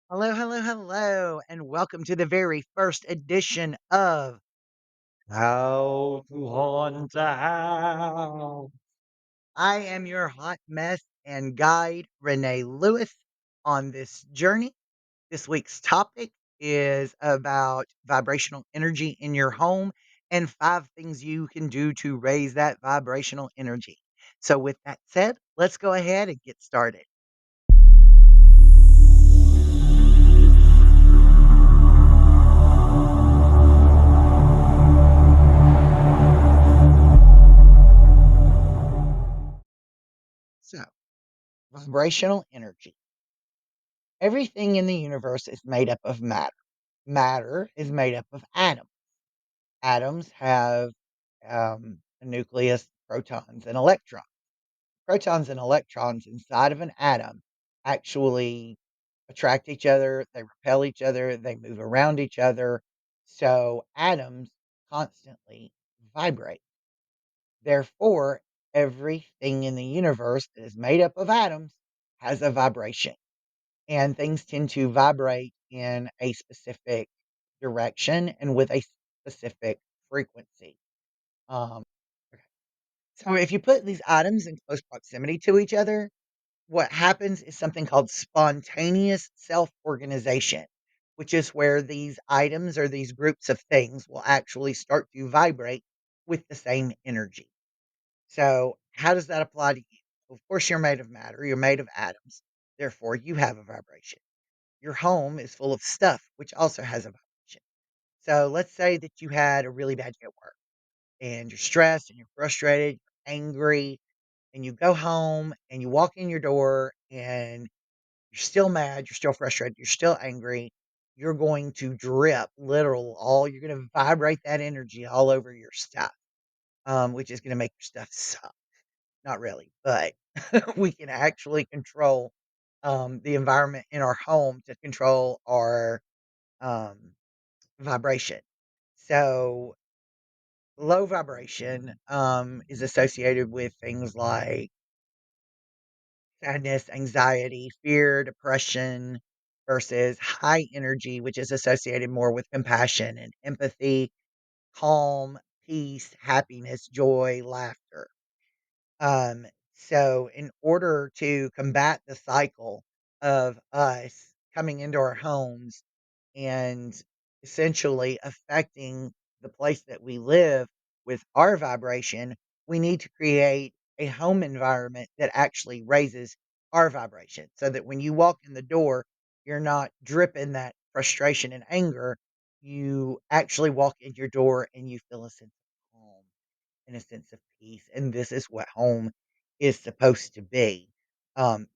Hello, hello, hello, and welcome to the very first edition of How to Haunt a House. I am your hot mess and guide, Renee Lewis, on this journey. This week's topic is about vibrational energy in your home and 5 things you can do to raise that vibrational energy. So, with that said, let's go ahead and get started. So, vibrational energy. Everything in the universe is made up of matter. Matter is made up of atoms. Atoms have a nucleus, protons, and electrons. Protons and electrons inside of an atom actually attract each other, they repel each other, they move around each other. So atoms constantly vibrate. Therefore, everything in the universe that is made up of atoms has a vibration, and things tend to vibrate in a specific direction and with a specific frequency. Um, okay. So if you put these items in close proximity to each other, what happens is something called spontaneous self organization, which is where these items or these groups of things will actually start to vibrate with the same energy. So, how does that apply to you? Of course, you're made of matter, you're made of atoms, therefore, you have a vibration. Your home is full of stuff, which also has a vibration. So let's say that you had a really bad day at work and you're stressed and you're frustrated, you're angry, and you go home and you walk in your door and you're still mad, you're still frustrated, you're still angry. You're going to drip literal all you're going to vibrate that energy all over your stuff, which is going to make your stuff suck. Not really, but we can actually control the environment in our home to control our um, vibration. So low vibration is associated with things like sadness, anxiety, fear, depression, versus high energy, which is associated more with compassion and empathy, calm, peace, happiness, joy, laughter. So in order to combat the cycle of us coming into our homes and essentially affecting the place that we live with our vibration, we need to create a home environment that actually raises our vibration so that when you walk in the door, you're not dripping that frustration and anger. You actually walk in your door and you feel a sense of calm and a sense of peace. And this is what home is supposed to be.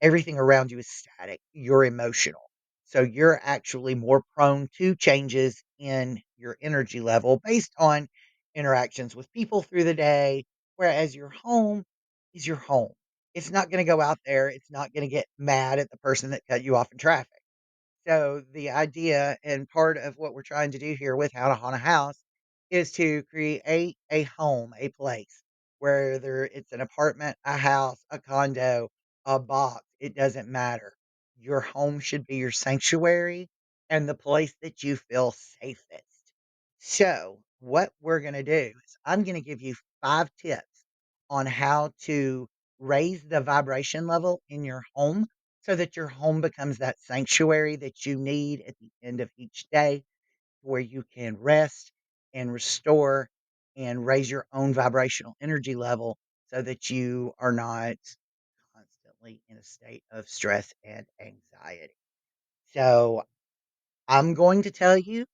Everything around you is static. You're emotional. So you're actually more prone to changes in your energy level based on interactions with people through the day. Whereas your home is your home. It's not going to go out there. It's not going to get mad at the person that cut you off in traffic. So the idea and part of what we're trying to do here with How to Haunt a House is to create a home, a place, whether it's an apartment, a house, a condo, a box, it doesn't matter. Your home should be your sanctuary and the place that you feel safest. So what we're going to do is I'm going to give you 5 tips on how to raise the vibration level in your home so that your home becomes that sanctuary that you need at the end of each day where you can rest and restore and raise your own vibrational energy level so that you are not constantly in a state of stress and anxiety. So, I'm going to tell you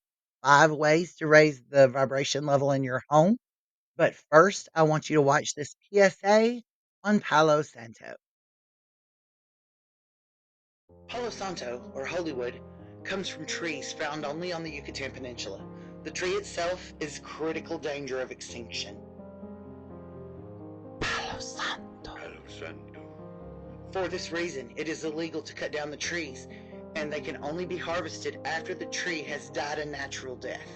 5 ways to raise the vibration level in your home. But first, I want you to watch this PSA on Palo Santo. Palo Santo, or Holywood, comes from trees found only on the Yucatan Peninsula. The tree itself is critical danger of extinction. Palo Santo. Palo Santo. For this reason, it is illegal to cut down the trees, and they can only be harvested after the tree has died a natural death.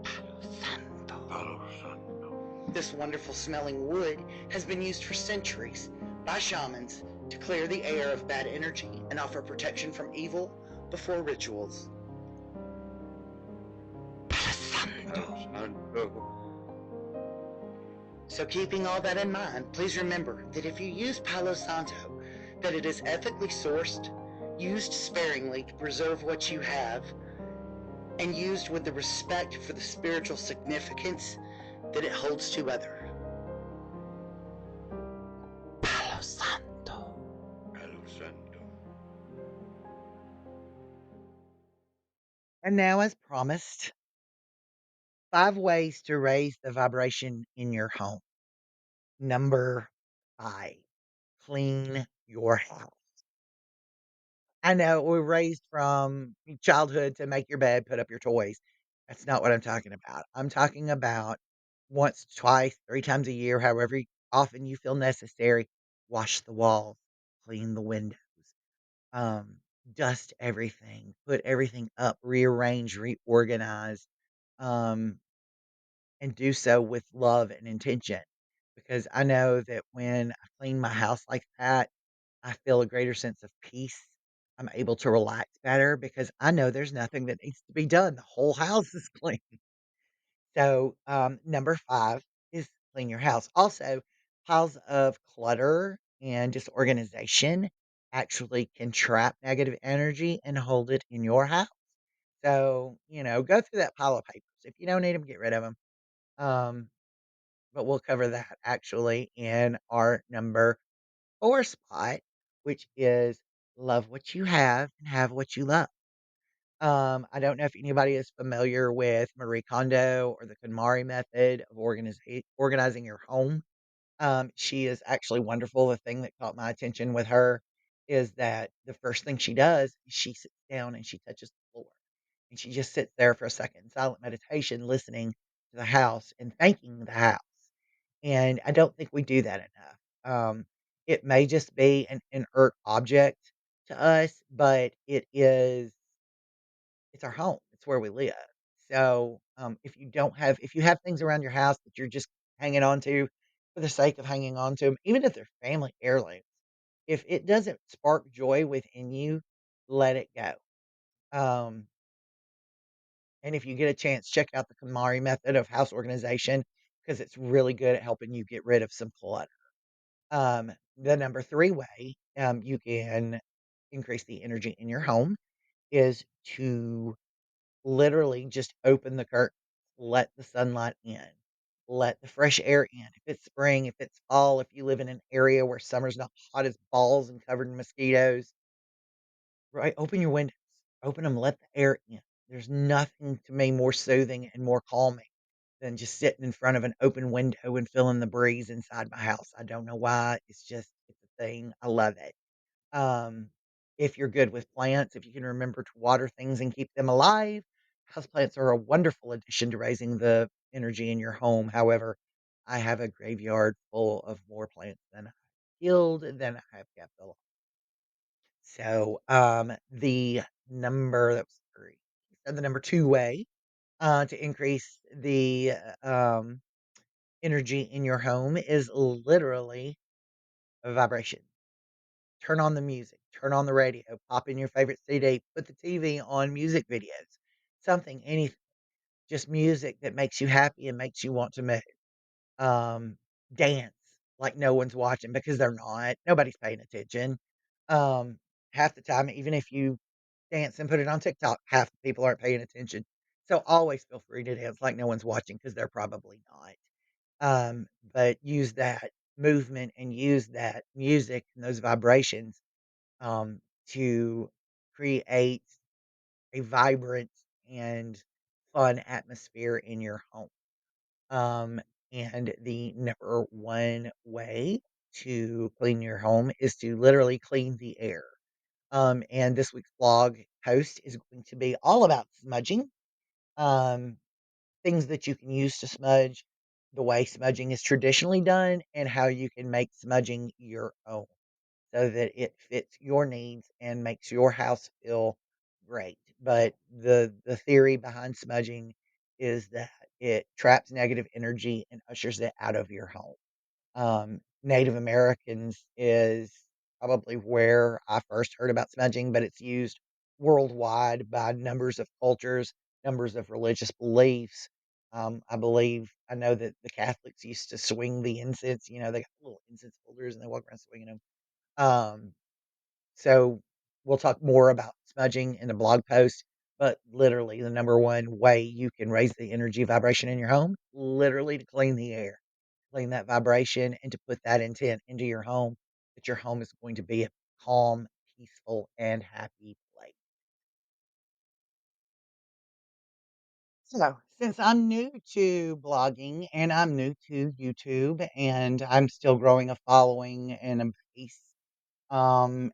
Palo Santo. Palo Santo. This wonderful smelling wood has been used for centuries by shamans to clear the air of bad energy and offer protection from evil before rituals. Palo Santo. Palo Santo. So keeping all that in mind, please remember that if you use Palo Santo, that it is ethically sourced, used sparingly to preserve what you have, and used with the respect for the spiritual significance that it holds to others. Palo Santo. Palo Santo. And now, as promised, 5 ways to raise the vibration in your home. Number 5, clean your house. I know we're raised from childhood to make your bed, put up your toys. That's not what I'm talking about. I'm talking about once, twice, 3 times a year, however often you feel necessary, wash the walls, clean the windows, um, dust everything, put everything up, rearrange, reorganize, um, and do so with love and intention. Because I know that when I clean my house like that, I feel a greater sense of peace. I'm able to relax better because I know there's nothing that needs to be done. The whole house is clean. So, number 5 is clean your house. Also, piles of clutter and disorganization actually can trap negative energy and hold it in your house. So, go through that pile of papers. If you don't need them, get rid of them. Um, but we'll cover that actually in our number 4 spot, which is love what you have and have what you love. I don't know if anybody is familiar with Marie Kondo or the KonMari method of organizing your home. She is actually wonderful. The thing that caught my attention with her is that the first thing she does is she sits down and she touches the floor. And she just sits there for a second in silent meditation, listening to the house and thanking the house. And I don't think we do that enough. It may just be an inert object to us, but it's our home. It's where we live. So, if you have things around your house that you're just hanging on to for the sake of hanging on to 'em, even if they're family heirlooms, if it doesn't spark joy within you, let it go. Um, and if you get a chance, check out the KonMari method of house organization because it's really good at helping you get rid of some clutter. The number 3 way, you can increase the energy in your home is to literally just open the curtains, let the sunlight in, let the fresh air in. If it's spring, if it's fall, if you live in an area where summer's not hot as balls and covered in mosquitoes, right? Open your windows, open them, let the air in. There's nothing to me more soothing and more calming than just sitting in front of an open window and feeling the breeze inside my house. I don't know why. It's a thing. I love it. Um, if you're good with plants, if you can remember to water things and keep them alive, houseplants are a wonderful addition to raising the energy in your home. However, I have a graveyard full of more plants than I killed than I have kept alive. So, the number that was 3. And the number 2 way, to increase the, energy in your home is literally a vibration. Turn on the music, turn on the radio, pop in your favorite CD, put the TV on music videos, something, anything, just music that makes you happy and makes you want to move. Um, Dance like no one's watching because they're not. Nobody's paying attention. Um, Half the time, even if you dance and put it on TikTok, half the people aren't paying attention. So always feel free to dance like no one's watching because they're probably not. But use that movement and use that music and those vibrations to create a vibrant and fun atmosphere in your home. Um, and the number 1 way to clean your home is to literally clean the air. And this week's blog post is going to be all about smudging, um, things that you can use to smudge, the way smudging is traditionally done, and how you can make smudging your own so that it fits your needs and makes your house feel great. But the theory behind smudging is that it traps negative energy and ushers it out of your home. Native Americans is probably where I first heard about smudging, but it's used worldwide by numbers of cultures, numbers of religious beliefs. I know that the Catholics used to swing the incense. They got little incense holders and they walk around swinging them. So we'll talk more about smudging in the blog post, but literally the number one way you can raise the energy vibration in your home, literally to clean the air, clean that vibration and to put that intent into your home that your home is going to be a calm, peaceful, and happy place. So, since I'm new to blogging and I'm new to YouTube and I'm still growing a following and a base, um,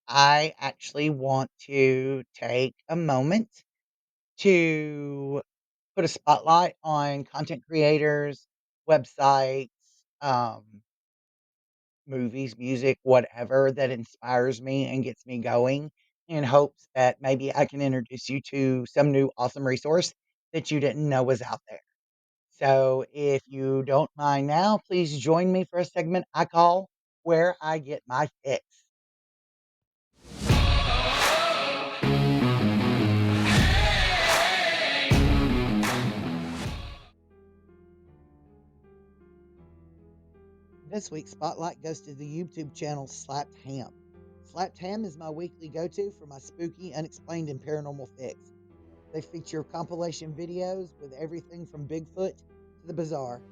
I actually want to take a moment to put a spotlight on content creators, websites, um, movies, music, whatever that inspires me and gets me going in hopes that maybe I can introduce you to some new awesome resource that you didn't know was out there. So if you don't mind now, please join me for a segment I call Where I Get My Fix. This week's spotlight goes to the YouTube channel Slapped Ham. Slapped Ham is my weekly go to for my spooky, unexplained, and paranormal fix. They feature compilation videos with everything from Bigfoot to the bizarre.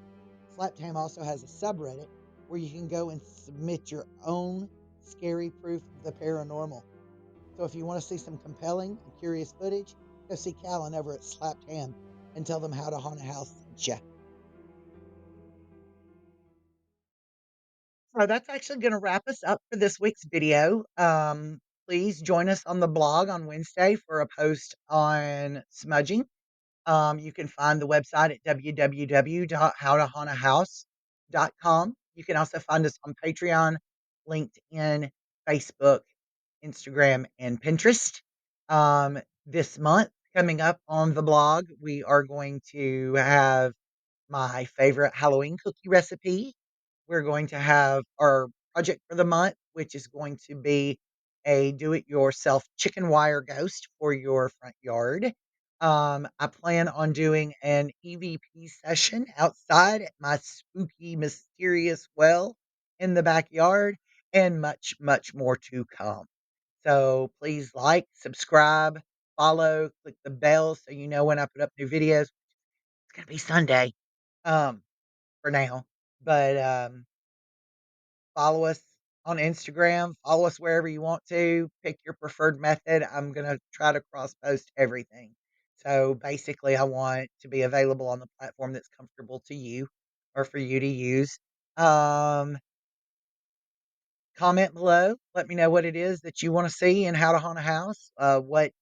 Slapped Ham also has a subreddit where you can go and submit your own scary proof of the paranormal. So if you want to see some compelling and curious footage, go see Callan over at Slapped Ham and tell them how to haunt a house sent ya. So that's actually going to wrap us up for this week's video. Please join us on the blog on Wednesday for a post on smudging. You can find the website at www.howtohauntAhouse.com. You can also find us on Patreon, LinkedIn, Facebook, Instagram, and Pinterest. This month, coming up on the blog, we are going to have my favorite Halloween cookie recipe. We're going to have our project for the month, which is going to be a do it yourself chicken wire ghost for your front yard. I plan on doing an EVP session outside at my spooky, mysterious well in the backyard, and much, much more to come. So please like, subscribe, follow, click the bell so you know when I put up new videos. It's gonna be Sunday, um, for now. But follow us on Instagram, follow us wherever you want to, pick your preferred method. I'm gonna try to cross post everything. So basically I want to be available on the platform that's comfortable to you or for you to use. Um, Comment below. Let me know what it is that you want to see and how to haunt a house. What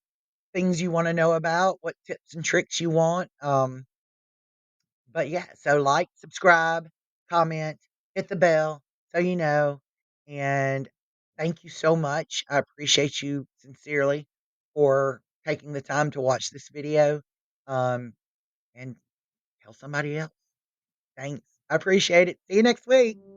things you want to know about, what tips and tricks you want. But yeah, so like, subscribe, comment, hit the bell so you know. And thank you so much. I appreciate you sincerely for taking the time to watch this video. Um, and tell somebody else. Thanks. I appreciate it. See you next week.